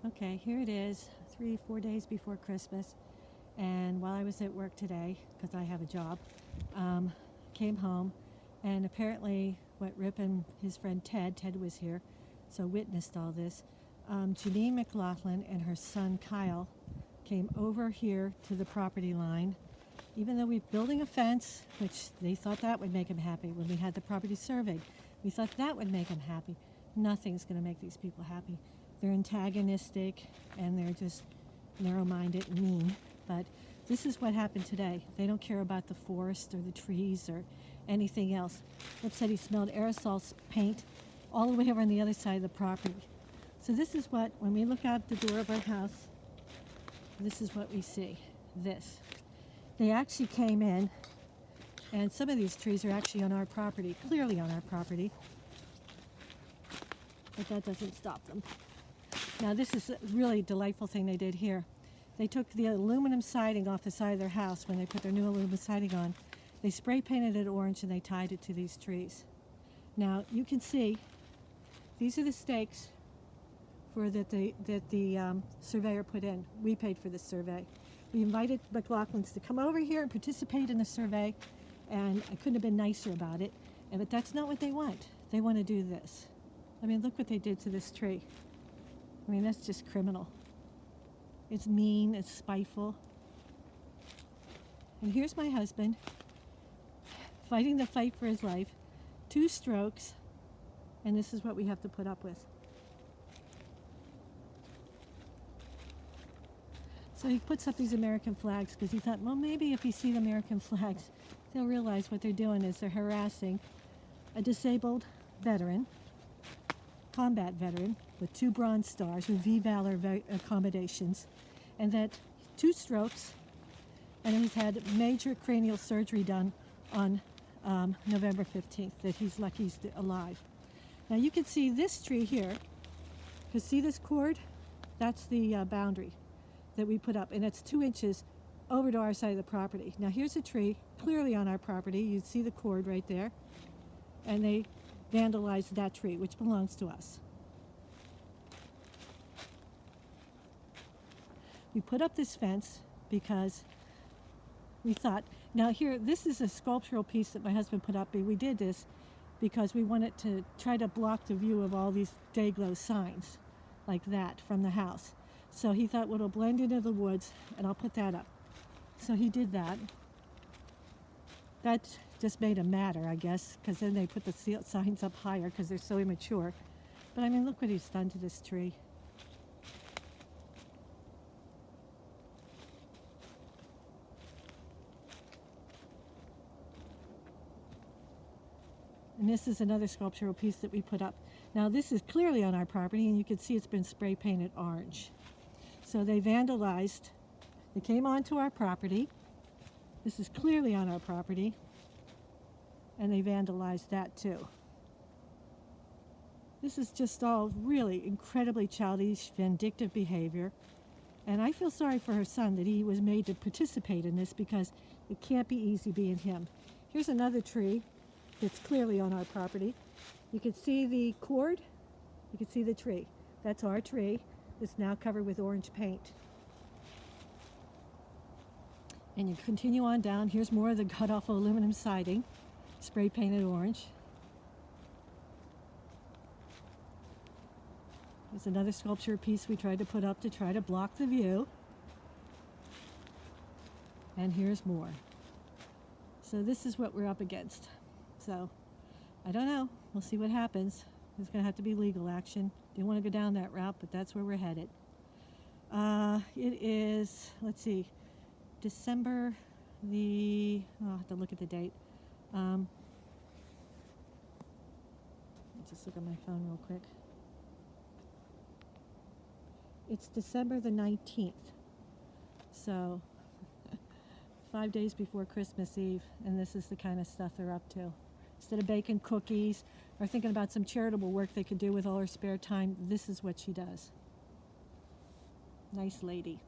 Okay, here it is, 3, 4 days before Christmas. And while I was at work today, because I have a job, came home, and apparently what Rip and his friend Ted was here, so witnessed all this. Janine McLaughlin and her son Kyle came over here to the property line, even though we're building a fence, which they thought that would make them happy when we had the property surveyed. We thought that would make them happy. Nothing's going to make these people happy. They're antagonistic and they're just narrow-minded and mean. But this is what happened today. They don't care about the forest or the trees or anything else. Rip said he smelled aerosol paint all the way over on the other side of the property. So this is what, when we look out the door of our house, this is what we see. This. They actually came in, and some of these trees are actually on our property, clearly on our property. But that doesn't stop them. Now this is a really delightful thing they did here. They took the aluminum siding off the side of their house when they put their new aluminum siding on. They spray painted it orange and they tied it to these trees. Now you can see these are the stakes that the surveyor put in. We paid for this survey. We invited McLaughlins to come over here and participate in the survey, and I couldn't have been nicer about it. But that's not what they want. They want to do this. I mean, look what they did to this tree. I mean, that's just criminal. It's mean, it's spiteful. And here's my husband fighting the fight for his life. 2 strokes, and this is what we have to put up with. So he puts up these American flags because he thought, well, maybe if you see the American flags, they'll realize what they're doing is they're harassing a disabled veteran, combat veteran, with 2 Bronze Stars with V-Valor accommodations, and that 2 strokes, and he's had major cranial surgery done on November 15th, that he's lucky he's alive. Now you can see this tree here, because see this cord? That's the boundary that we put up, and it's 2 inches over to our side of the property. Now here's a tree clearly on our property. You see the cord right there, and they vandalized that tree, which belongs to us. We put up this fence because we thought, now here, this is a sculptural piece that my husband put up. We did this because we wanted to try to block the view of all these day-glow signs like that from the house. So he thought, well, it'll blend into the woods, and I'll put that up. So he did that. That just made him madder, I guess, because then they put the signs up higher because they're so immature. But I mean, look what he's done to this tree. And this is another sculptural piece that we put up. Now this is clearly on our property, and you can see it's been spray painted orange. So they vandalized, they came onto our property. This is clearly on our property, and they vandalized that too. This is just all really incredibly childish, vindictive behavior. And I feel sorry for her son that he was made to participate in this, because it can't be easy being him. Here's another tree that's clearly on our property. You can see the cord, you can see the tree. That's our tree. It's now covered with orange paint. And you continue on down. Here's more of the cut-off aluminum siding, spray painted orange. There's another sculpture piece we tried to put up to try to block the view. And here's more. So this is what we're up against. So I don't know. We'll see what happens. There's going to have to be legal action. Didn't want to go down that route, but that's where we're headed. It is, let's see, December the, I'll have to look at the date. Let me just look at my phone real quick. It's December the 19th. So 5 days before Christmas Eve, and this is the kind of stuff they're up to. Instead of baking cookies or thinking about some charitable work they could do with all her spare time, this is what she does. Nice lady.